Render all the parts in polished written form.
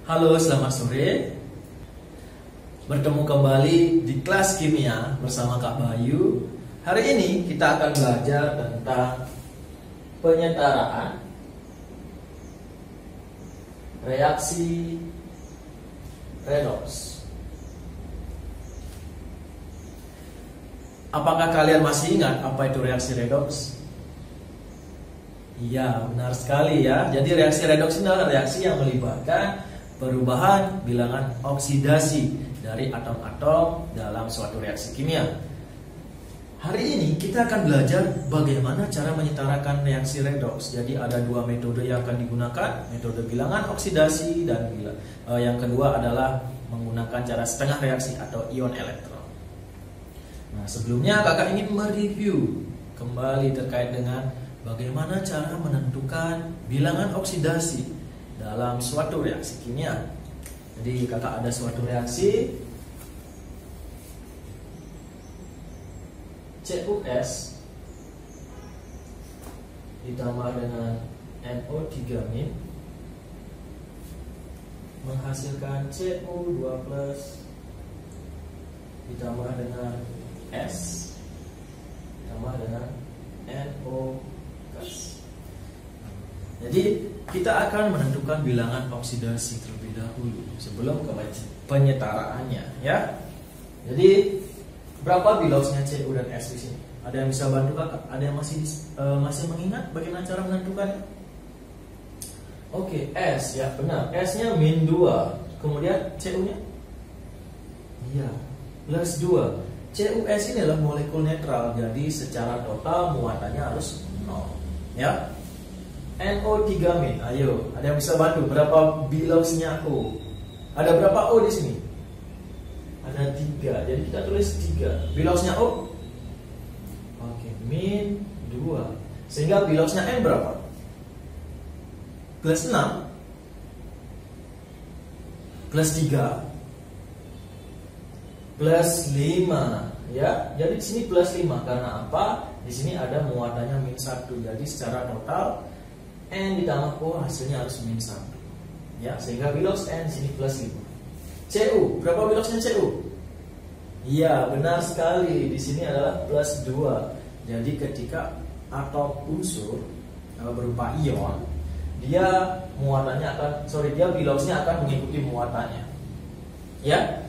Halo, selamat sore. Bertemu kembali di kelas kimia bersama Kak Bayu. Hari ini kita akan belajar tentang penyetaraan reaksi redox. Apakah kalian masih ingat apa itu reaksi redox? Iya, benar sekali ya. Jadi reaksi redoks ini adalah reaksi yang melibatkan perubahan bilangan oksidasi dari atom-atom dalam suatu reaksi kimia. Hari ini kita akan belajar bagaimana cara menyetarakan reaksi redoks. Jadi ada dua metode yang akan digunakan, metode bilangan oksidasi dan yang kedua adalah menggunakan cara setengah reaksi atau ion elektron. Nah, sebelumnya kakak ingin mereview kembali terkait dengan bagaimana cara menentukan bilangan oksidasi dalam suatu reaksi kimia. Jadi kakak ada suatu reaksi CuS ditambah dengan NO3- menghasilkan Cu2+ ditambah dengan S ditambah dengan NO+. Jadi kita akan menentukan bilangan oksidasi terlebih dahulu sebelum ke penyetaraannya, ya. Jadi berapa bilosnya Cu dan S di sini? Ada yang bisa bantu kakak? Ada yang masih mengingat bagaimana cara menentukannya? Oke, S ya benar. S-nya -2. Kemudian Cu-nya? Iya, +2. CuS ini adalah molekul netral, jadi secara total muatannya harus 0, ya. NO3-, ayo, ada yang bisa bantu berapa bilosnya O? Ada berapa O di sini? Ada 3, jadi kita tulis 3. Bilosnya O? Oke, -2. Sehingga bilosnya N berapa? +6, +3, +5, ya. Jadi di sini +5 karena apa? Di sini ada muatannya -1. Jadi secara total N ditambah O hasilnya harus -1. Ya, sehingga bilos N di sini +5. Cu, berapa bilosnya Cu? Iya, benar sekali. Di sini adalah +2. Jadi ketika atom unsur berupa ion, dia bilosnya akan mengikuti muatannya. Ya.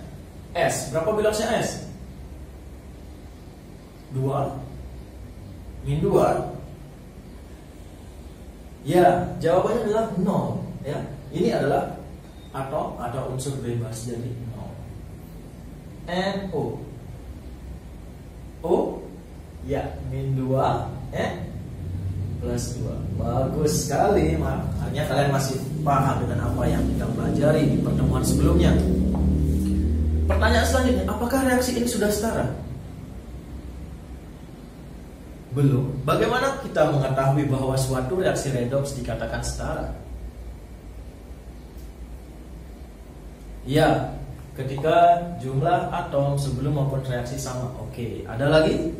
S, berapa bilosnya S? 2, -2. Ya, jawabannya adalah 0. Ya, ini adalah atom atau unsur bebas, jadi 0. NO, O, ya, -2, +2. Bagus sekali, makanya kalian masih paham dengan apa yang kita pelajari di pertemuan sebelumnya. Pertanyaan selanjutnya, apakah reaksi ini sudah setara? Belum. Bagaimana kita mengetahui bahwa suatu reaksi redoks dikatakan setara? Ya, ketika jumlah atom sebelum maupun reaksi sama. Oke, ada lagi?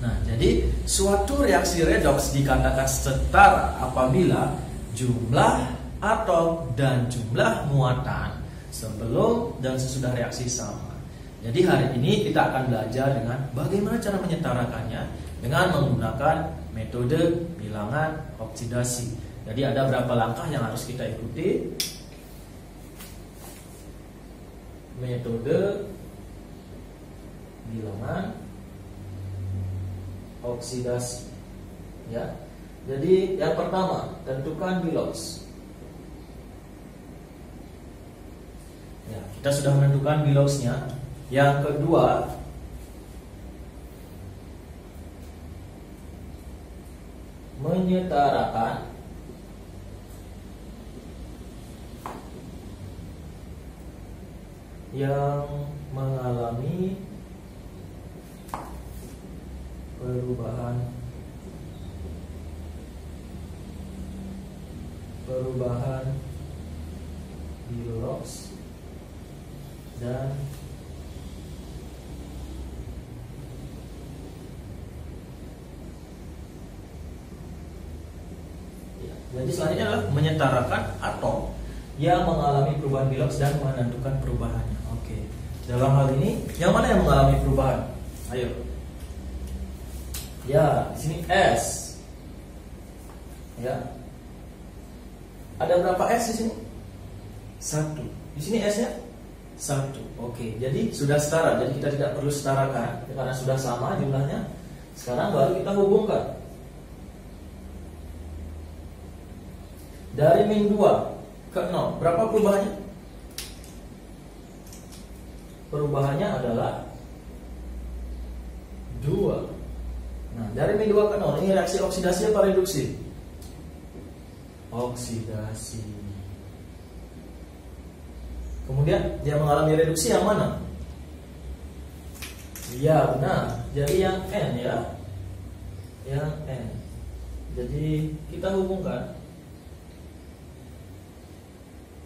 Nah, jadi suatu reaksi redoks dikatakan setara apabila jumlah atom dan jumlah muatan sebelum dan sesudah reaksi sama. Jadi hari ini kita akan belajar dengan bagaimana cara menyetarakannya dengan menggunakan metode bilangan oksidasi. Jadi ada berapa langkah yang harus kita ikuti? Metode bilangan oksidasi. Ya. Jadi yang pertama, tentukan bilos. Ya, kita sudah menentukan bilosnya. Yang kedua, menyetarakan yang mengalami perubahan bilos dan Jadi selanjutnya adalah menyetarakan atom yang mengalami perubahan bilox dan menentukan perubahannya. Oke. Dalam hal ini, yang mana yang mengalami perubahan? Ayo. Ya, di sini S. Ya. Ada berapa S di sini? 1. Di sini S-nya 1. Oke. Jadi sudah setara. Jadi kita tidak perlu setarakan karena sudah sama jumlahnya. Sekarang baru kita hubungkan. Dari min 2 ke 0, berapa perubahannya? Perubahannya adalah 2. Nah, dari min 2 ke 0, ini reaksi oksidasi apa reduksi? Oksidasi. Kemudian dia mengalami reduksi yang mana? Iya, benar. Jadi yang N ya. Yang N. Jadi kita hubungkan.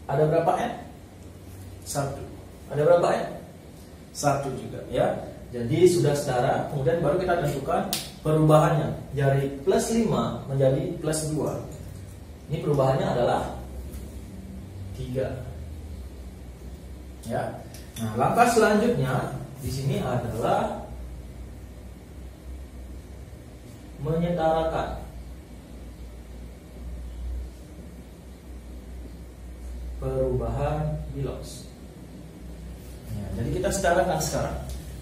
Ada berapa N? 1. Ada berapa N? 1 juga ya. Jadi sudah setara. Kemudian baru kita tentukan perubahannya dari plus 5 menjadi plus 2. Ini perubahannya adalah 3. Ya. Nah, langkah selanjutnya di sini adalah menyetarakan perubahan bilox. Ya, jadi kita setarakan sekarang.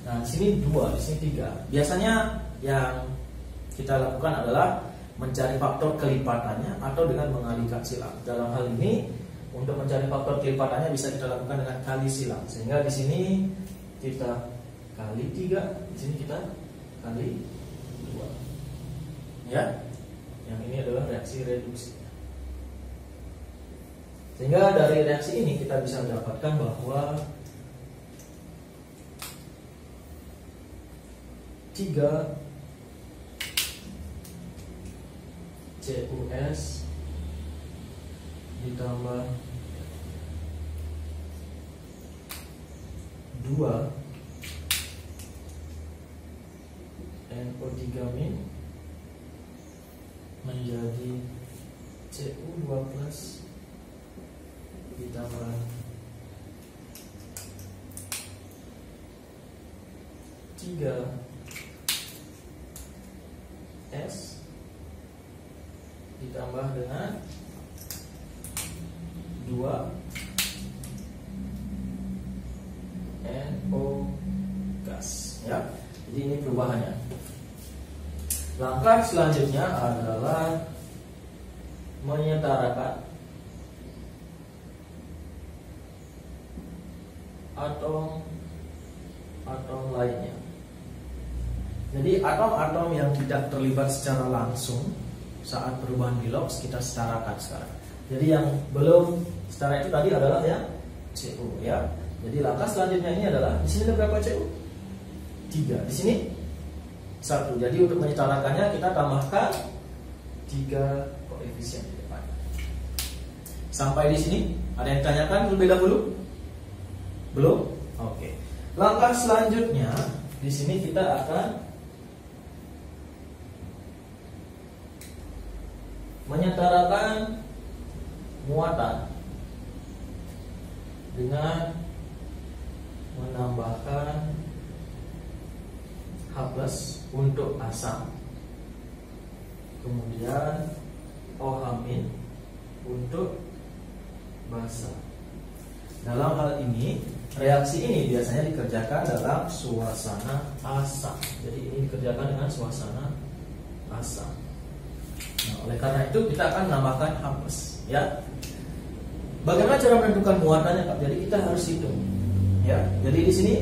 Nah, di sini 2, di sini 3. Biasanya yang kita lakukan adalah mencari faktor kelipatannya atau dengan mengalihkan silang. Dalam hal ini, untuk mencari faktor kelipatannya bisa kita lakukan dengan kali silang. Sehingga di sini kita kali 3, di sini kita kali 2. Ya. Yang ini adalah reaksi reduksi. Sehingga dari reaksi ini kita bisa mendapatkan bahwa 3 CuS ditambah 2 NO3- menjadi Cu2+ ditambah 3 S ditambah dengan 2 NO gas ya. Jadi ini perubahannya. Langkah selanjutnya adalah menyetarakan atom lainnya. Jadi atom-atom yang tidak terlibat secara langsung saat perubahan bilox kita setarakan sekarang. Jadi yang belum setara itu tadi adalah yang Cu ya. Jadi langkah selanjutnya ini adalah di sini ada berapa Cu? 3. Di sini 1. Jadi untuk menyetarakannya kita tambahkan 3 koefisien di depan. Sampai di sini ada yang ditanyakan terlebih dahulu? Belum? Oke. Langkah selanjutnya di sini kita akan menyetarakan muatan dengan menambahkan H+ untuk asam, kemudian OH- untuk basa. Dalam hal ini, reaksi ini biasanya dikerjakan dalam suasana asam. Jadi ini dikerjakan dengan suasana asam. Nah, oleh karena itu kita akan menambahkan H+, ya. Bagaimana cara menentukan muatannya, Kak? Jadi kita harus hitung, ya. Jadi di sini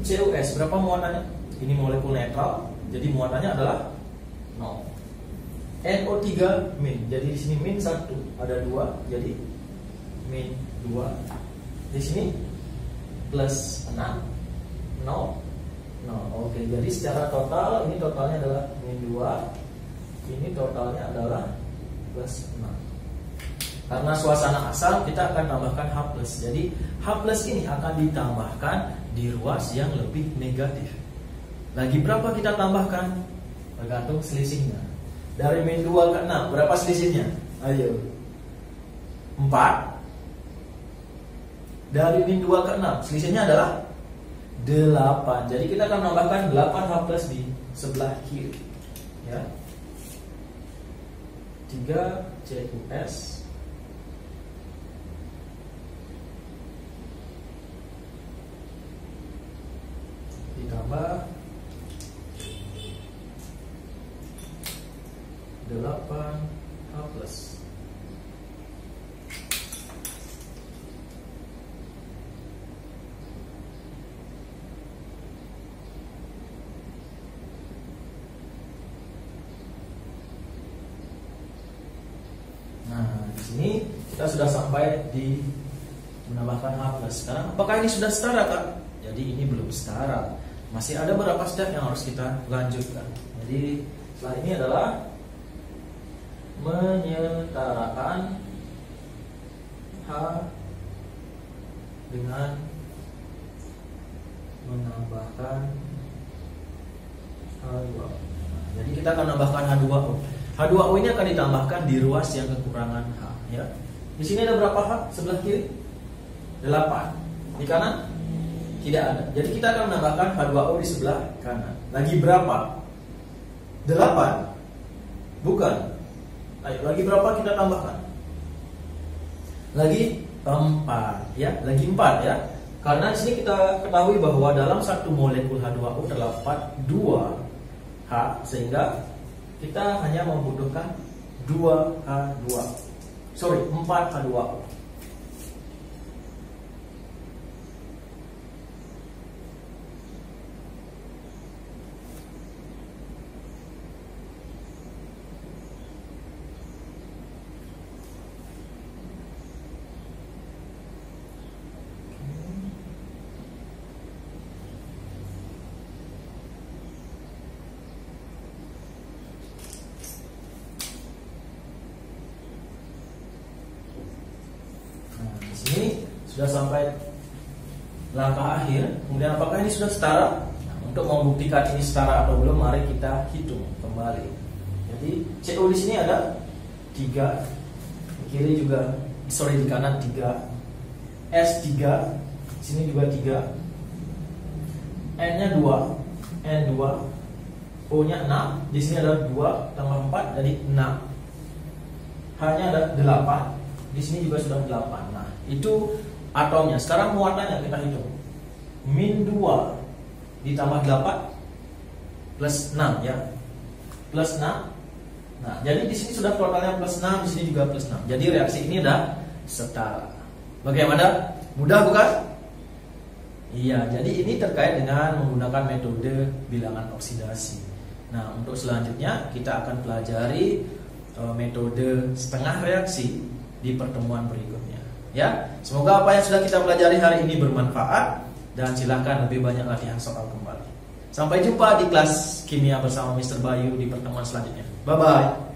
CuS berapa muatannya? Ini molekul netral, jadi muatannya adalah 0. NO3-. Jadi di sini min 1, ada 2, jadi min 2. Di sini plus 6, 0, 0. Oke, jadi secara total ini totalnya adalah min 2. Ini totalnya adalah plus 6. Karena suasana asam kita akan tambahkan H+. Jadi H+ ini akan ditambahkan di ruas yang lebih negatif. Lagi berapa kita tambahkan? Tergantung selisihnya. Dari min 2 ke 6, berapa selisihnya? Ayo. 4 dari min 2 ke 6, selisihnya adalah 8. Jadi kita akan menambahkan 8H plus di sebelah kiri. Ya. 3 CUS ditambah 8H plus. Nah, di sini kita sudah sampai di menambahkan H plus. Sekarang apakah ini sudah setara, Kak? Jadi ini belum setara. Masih ada beberapa step yang harus kita lanjutkan. Jadi setelah ini adalah menyetarakan H dengan menambahkan H2O. Nah, jadi kita akan menambahkan H2O. H2O ini akan ditambahkan di ruas yang kekurangan H, ya. Di sini ada berapa H sebelah kiri? 8. Di kanan tidak ada. Jadi kita akan menambahkan H2O di sebelah kanan. Lagi berapa? 8? Bukan. Ayo, lagi berapa kita tambahkan? Lagi 4, ya. Lagi 4, ya. Karena di sini kita ketahui bahwa dalam satu molekul H2O terdapat 2 H, sehingga kita hanya membutuhkan 4H2O. Ini sudah sampai langkah akhir. Kemudian apakah ini sudah setara? Nah, untuk membuktikan ini setara atau belum, mari kita hitung kembali. Jadi CO di sini ada 3, di kiri juga, di kanan 3, S 3, di sini juga 3, N-nya 2, N2, O-nya 6, di sini ada 2 tambah 4 jadi 6. H-nya ada 8, di sini juga sudah 8. Nah, itu atomnya. Sekarang muatannya kita hitung. Min 2 ditambah 8 plus 6, ya. Plus 6. Nah, jadi di sini sudah totalnya plus 6, di sini juga plus 6. Jadi reaksi ini sudah setara. Bagaimana? Mudah bukan? Iya, jadi ini terkait dengan menggunakan metode bilangan oksidasi. Nah, untuk selanjutnya kita akan pelajari metode setengah reaksi di pertemuan berikutnya. Ya, semoga apa yang sudah kita pelajari hari ini bermanfaat dan silakan lebih banyak latihan soal kembali. Sampai jumpa di kelas kimia bersama Mr. Bayu di pertemuan selanjutnya. Bye bye.